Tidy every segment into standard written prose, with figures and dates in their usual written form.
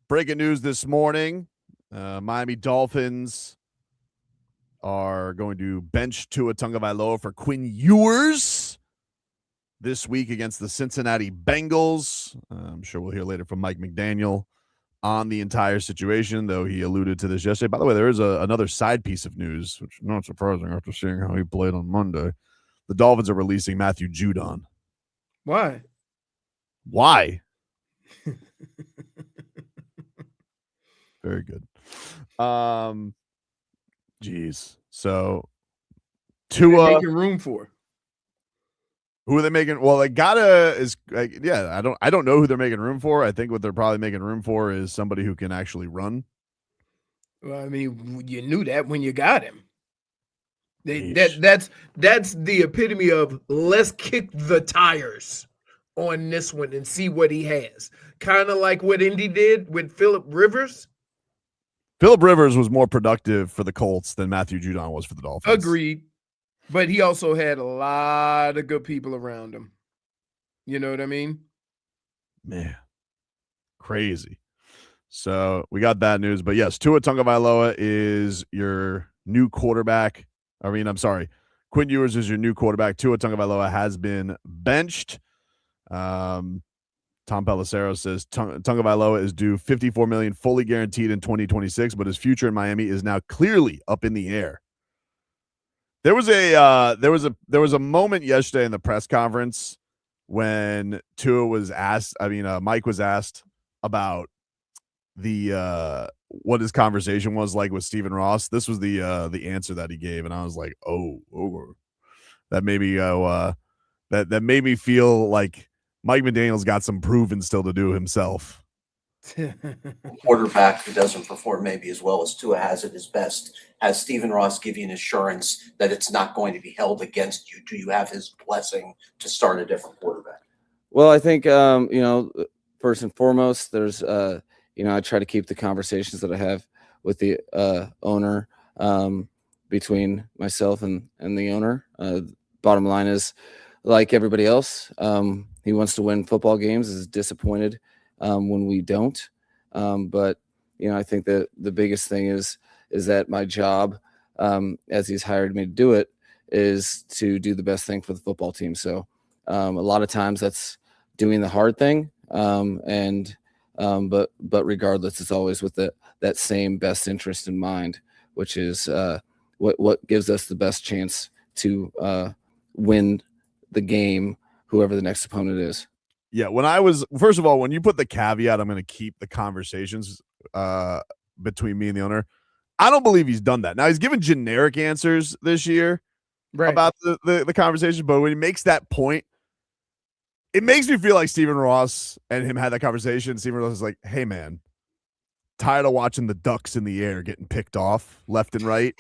Breaking news this morning. Miami Dolphins are going to bench Tua Tagovailoa for Quinn Ewers this week against the Cincinnati Bengals. I'm sure we'll hear later from Mike McDaniel on the entire situation, though he alluded to this yesterday. By the way, there is another side piece of news, which is not surprising after seeing how he played on Monday. The Dolphins are releasing Matthew Judon. Why? Why? Very good. Geez. So Tua making room for. Who are they making? Well, they gotta is yeah. I don't know who they're making room for. I think what they're probably making room for is somebody who can actually run. Well, I mean, you knew that when you got him. That's the epitome of let's kick the tires on this one and see what he has. Kind of like what Indy did with Phillip Rivers. Phillip Rivers was more productive for the Colts than Matthew Judon was for the Dolphins. Agreed. But he also had a lot of good people around him. You know what I mean? Man, crazy. So we got that news. But yes, Tua Tagovailoa is your new quarterback. I'm sorry. Quinn Ewers is your new quarterback. Tua Tagovailoa has been benched. Tom Pelissero says Tagovailoa is due $54 million fully guaranteed in 2026, but his future in Miami is now clearly up in the air. There was a moment yesterday in the press conference when Tua was asked. Mike was asked about the what his conversation was like with Stephen Ross. This was the answer that he gave, and I was like, oh, that made me go. That made me feel like Mike McDaniel's got some proving still to do himself. Quarterback who doesn't perform maybe as well as Tua has at his best. Has Stephen Ross give you an assurance that it's not going to be held against you? Do you have his blessing to start a different quarterback? Well, I think, first and foremost, there's, I try to keep the conversations that I have with the owner between myself and the owner. Bottom line is, like everybody else, he wants to win football games, is disappointed when we don't. But, I think that the biggest thing is that my job, as he's hired me to do it, is to do the best thing for the football team. So a lot of times that's doing the hard thing. But regardless, it's always with that same best interest in mind, which is what gives us the best chance to win the game, whoever the next opponent is. Yeah, first of all, when you put the caveat, I'm going to keep the conversations between me and the owner, I don't believe he's done that. Now, he's given generic answers this year about the conversation, but when he makes that point, it makes me feel like Stephen Ross and him had that conversation. Stephen Ross is like, hey, man, tired of watching the ducks in the air getting picked off left and right.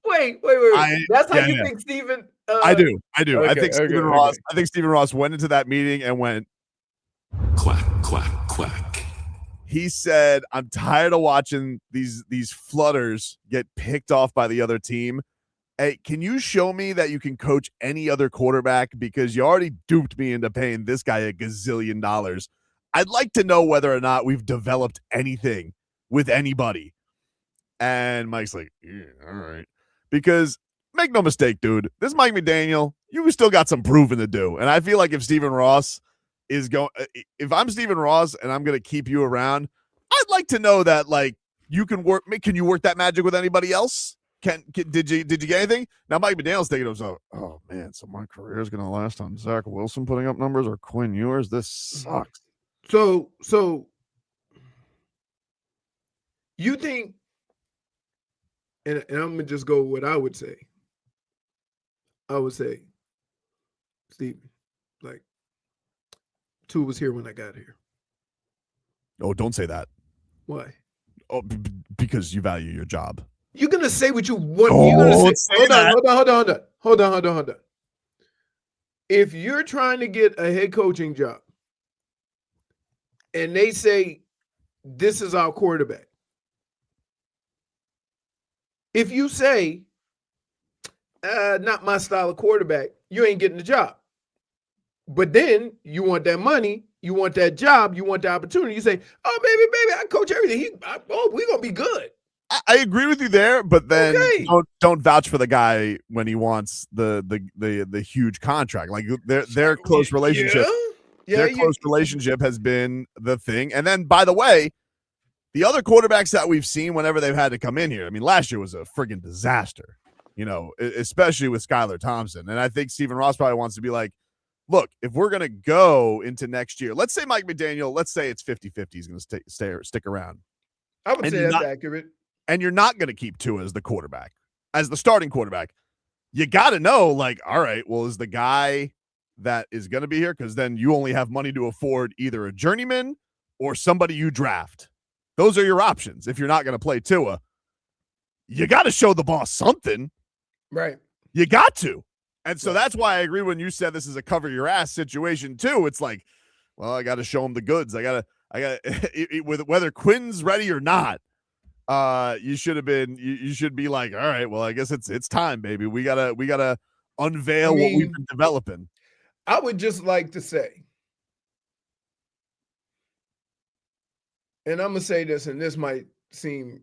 Wait. That's how you think Stephen? I do. Okay, I think Stephen Ross. I think Stephen Ross went into that meeting and went quack, quack, quack. He said, "I'm tired of watching these flutters get picked off by the other team. Hey, can you show me that you can coach any other quarterback? Because you already duped me into paying this guy $1 gazillion. I'd like to know whether or not we've developed anything with anybody." And Mike's like, yeah, all right. Because make no mistake, dude, this Mike McDaniel, you still got some proving to do. And I feel like if Stephen Ross is going, if I'm Stephen Ross and I'm going to keep you around, I'd like to know that, like, you can work. Can you work that magic with anybody else? Did you get anything? Now Mike McDaniel's thinking to himself, oh man, so my career is going to last on Zach Wilson putting up numbers or Quinn Ewers. This sucks. So you think, and I'm gonna just go with what I would say. I would say, Steve, like, Tua was here when I got here. Oh, don't say that. Why? Oh, because you value your job. You're gonna say what you want. You're gonna say, hold on. If you're trying to get a head coaching job, and they say this is our quarterback, if you say not my style of quarterback, you ain't getting the job. But then you want that money, you want that job, you want the opportunity. You say, "Oh, baby, I coach everything. We're gonna be good." I agree with you there, but then Okay. don't vouch for the guy when he wants the huge contract. Like their close relationship, Yeah, close relationship has been the thing. And then, by the way, the other quarterbacks that we've seen whenever they've had to come in here, I mean, last year was a friggin' disaster. Especially with Skylar Thompson. And I think Stephen Ross probably wants to be like, look, if we're going to go into next year, let's say Mike McDaniel, let's say it's 50-50, he's going to stick around. I would say that's accurate. And you're not going to keep Tua as the quarterback, as the starting quarterback. You got to know, like, all right, well, is the guy that is going to be here? Because then you only have money to afford either a journeyman or somebody you draft. Those are your options if you're not going to play Tua. You got to show the boss something. Right. You got to. And so that's why I agree when you said this is a cover your ass situation too. It's like, well, I got to show him the goods. I got whether Quinn's ready or not. You should be like, all right, well, I guess it's time, baby. We gotta unveil what we've been developing. I would just like to say, and I'm gonna say this, and this might seem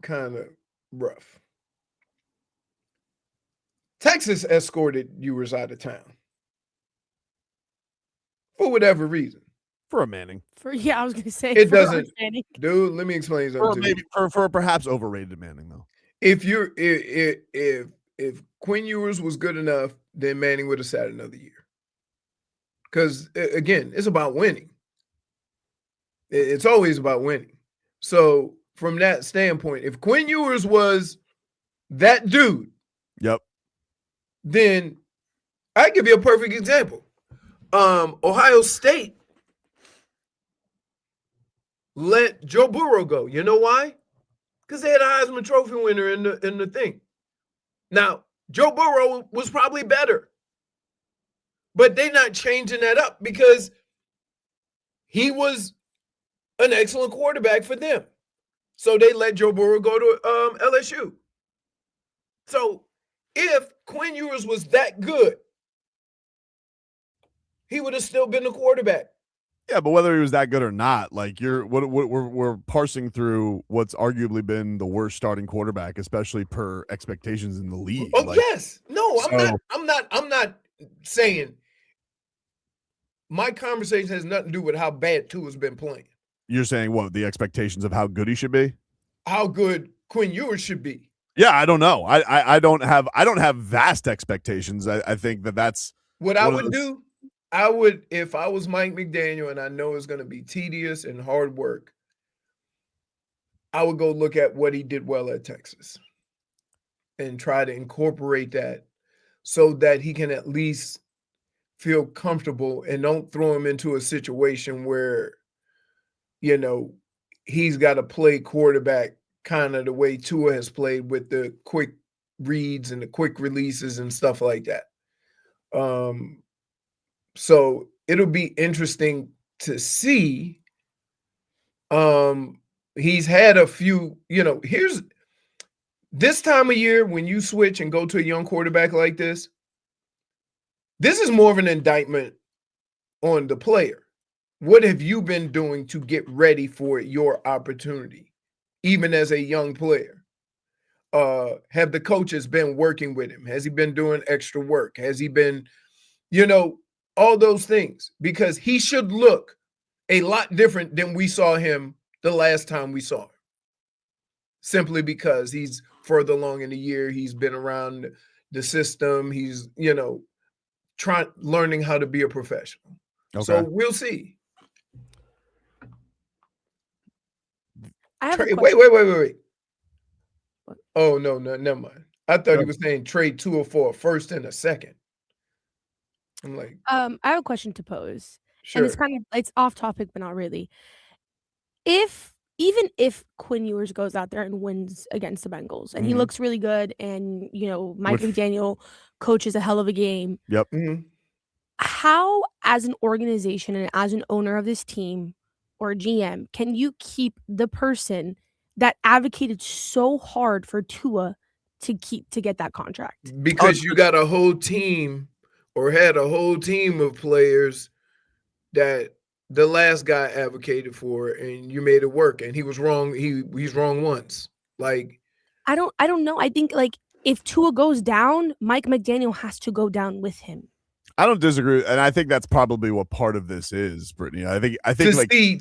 kind of rough. Texas escorted Ewers out of town for whatever reason. For a Manning. I was gonna say it doesn't. Dude, let me explain something. For perhaps overrated Manning though. If Quinn Ewers was good enough, then Manning would have sat another year. Because again, it's about winning. It's always about winning. So from that standpoint, if Quinn Ewers was that dude, yep, then I give you a perfect example. Ohio State let Joe Burrow go. You know why? Because they had a Heisman Trophy winner in the thing. Now, Joe Burrow was probably better, but they're not changing that up because he was an excellent quarterback for them. So they let Joe Burrow go to LSU. So if Quinn Ewers was that good, he would have still been the quarterback. Yeah, but whether he was that good or not, like we're parsing through what's arguably been the worst starting quarterback, especially per expectations in the league. Oh, yes. No, I'm not saying my conversation has nothing to do with how bad Tua's been playing. You're saying what? The expectations of how good he should be? How good Quinn Ewers should be. Yeah, I don't know. I don't have vast expectations. I think that's what I would do. I would, if I was Mike McDaniel, and I know it's going to be tedious and hard work, I would go look at what he did well at Texas and try to incorporate that so that he can at least feel comfortable and don't throw him into a situation where, he's got to play quarterback kind of the way Tua has played with the quick reads and the quick releases and stuff like that. So it'll be interesting to see. He's had a few, here's this time of year when you switch and go to a young quarterback like this is more of an indictment on the player. What have you been doing to get ready for your opportunity, even as a young player? Have the coaches been working with him? Has he been doing extra work? Has he been, all those things? Because he should look a lot different than we saw him the last time we saw him. Simply because he's further along in the year, he's been around the system, he's, learning how to be a professional. Okay. So we'll see. Wait. Oh, no, never mind. I thought he was saying trade Tua for a first and a second. I'm like, I have a question to pose. Sure. And it's off topic, but not really. Even if Quinn Ewers goes out there and wins against the Bengals and he looks really good and, Mike McDaniel coaches a hell of a game. Yep. Mm-hmm. How, as an organization and as an owner of this team or GM, can you keep the person that advocated so hard for Tua to get that contract? Because you got a whole team or had a whole team of players that the last guy advocated for, and you made it work, and he was wrong. He's wrong once. Like, I don't know. I think like if Tua goes down, Mike McDaniel has to go down with him. I don't disagree, and I think that's probably what part of this is, Brittany. I think to like see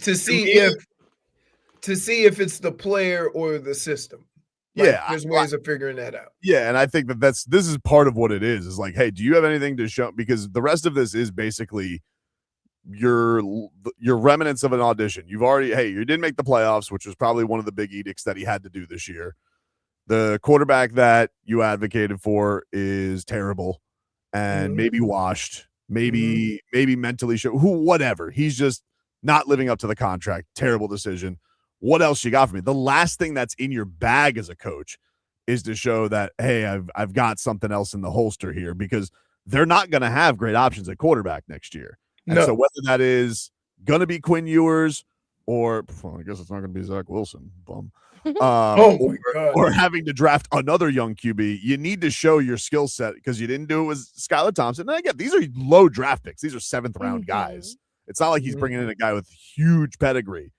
if it's the player or the system. Like, yeah, there's ways of figuring that out. Yeah, and I think this is part of what it is. Is like, hey, do you have anything to show? Because the rest of this is basically your remnants of an audition. You've already, hey, you didn't make the playoffs, which was probably one of the big edicts that he had to do this year. The quarterback that you advocated for is terrible and maybe washed, maybe mentally whatever. He's just not living up to the contract. Terrible decision. What else you got for me? The last thing that's in your bag as a coach is to show that, hey, I've got something else in the holster here, because they're not going to have great options at quarterback next year. And so whether that is going to be Quinn Ewers or, well, I guess it's not going to be Zach Wilson, bum. Or having to draft another young QB, you need to show your skill set, because you didn't do it with Skylar Thompson. And again, these are low draft picks. These are 7th round guys. It's not like he's bringing in a guy with huge pedigree.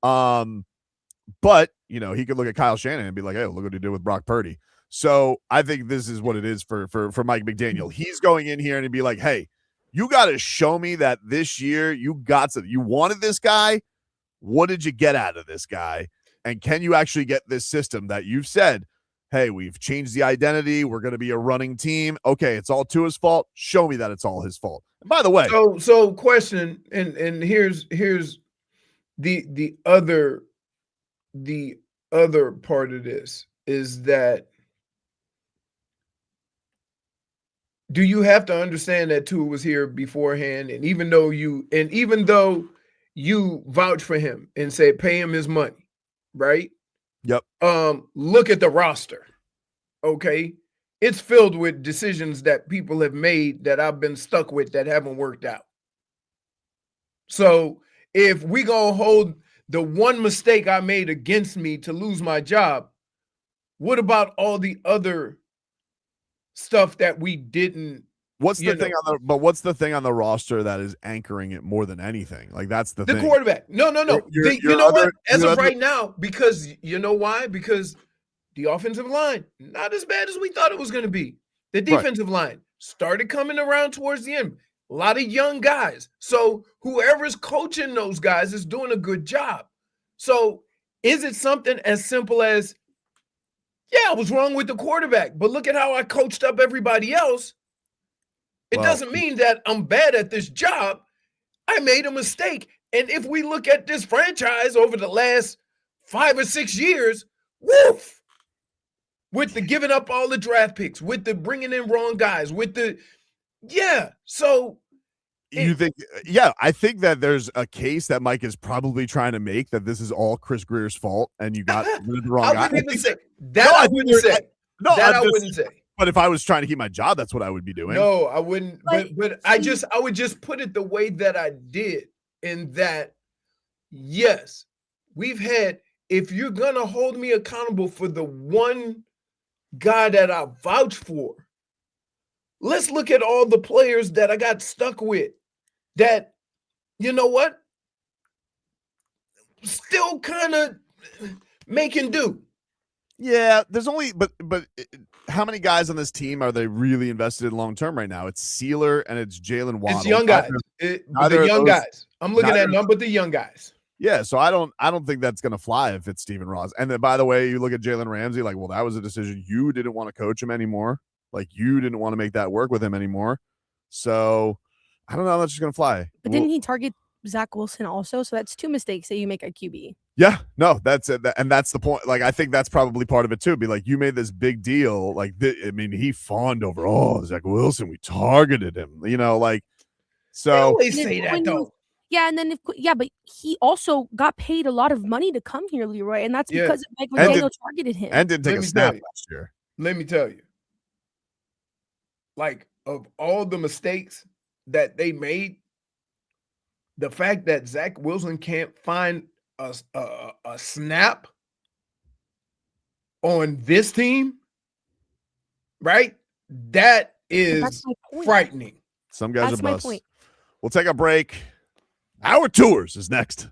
But he could look at Kyle Shanahan and be like, hey, look what he did with Brock Purdy. So I think this is what it is for Mike McDaniel. He's going in here and be like, hey, you got to show me that this year you got something. You wanted this guy. What did you get out of this guy? And can you actually get this system that you've said, hey, we've changed the identity. We're going to be a running team. Okay, it's all Tua's fault. Show me that it's all his fault. And by the way, so question, and here's the other part of this is that, do you have to understand that Tua was here beforehand, and even though you vouch for him and say pay him his money, right? Yep. Look at the roster. Okay. It's filled with decisions that people have made that I've been stuck with that haven't worked out. So if we gonna hold the one mistake I made against me to lose my job, what about all the other stuff that we didn't? What's the thing on the roster that is anchoring it more than anything? Like, that's the thing. The quarterback. No. You know what? As of right now, because you know why? Because the offensive line, not as bad as we thought it was going to be. The defensive line started coming around towards the end. A lot of young guys. So whoever's coaching those guys is doing a good job. So is it something as simple as, yeah, I was wrong with the quarterback, but look at how I coached up everybody else. It doesn't mean that I'm bad at this job. I made a mistake. And if we look at this franchise over the last 5 or 6 years, woof, with the giving up all the draft picks, with the bringing in wrong guys, so you think, I think that there's a case that Mike is probably trying to make, that this is all Chris Greer's fault and you got rid of the wrong guy. I wouldn't say that. I wouldn't say. But if I was trying to keep my job, that's what I would be doing. No, I wouldn't. But I would just put it the way that I did, in that, yes, we've had, if you're going to hold me accountable for the one guy that I vouch for, let's look at all the players that I got stuck with that, you know what, still kind of making do. Yeah, there's only, but how many guys on this team are they really invested in long term right now? It's Sealer and it's Jalen Waddle. It's young guys. The young guys. I'm looking at none but the young guys. Yeah, so I don't think that's gonna fly if it's Stephen Ross. And then, by the way, you look at Jalen Ramsey, like, well, that was a decision. You didn't want to coach him anymore. Like, you didn't want to make that work with him anymore. So I don't know how that's just gonna fly. But didn't he target Zach Wilson also? So that's 2 mistakes that you make at QB. Yeah, no, that's it. And that's the point. Like, I think that's probably part of it too. Be like, you made this big deal. Like, he fawned over, Zach Wilson, we targeted him, like, so. They always say that though. Yeah, and then but he also got paid a lot of money to come here, Leroy, and that's because Mike McDaniel targeted him. And didn't take a snap last year. Let me tell you. Like, of all the mistakes that they made, the fact that Zach Wilson can't find a snap on this team, right? That is frightening. Some guys are bust. We'll take a break. Our Tours is next.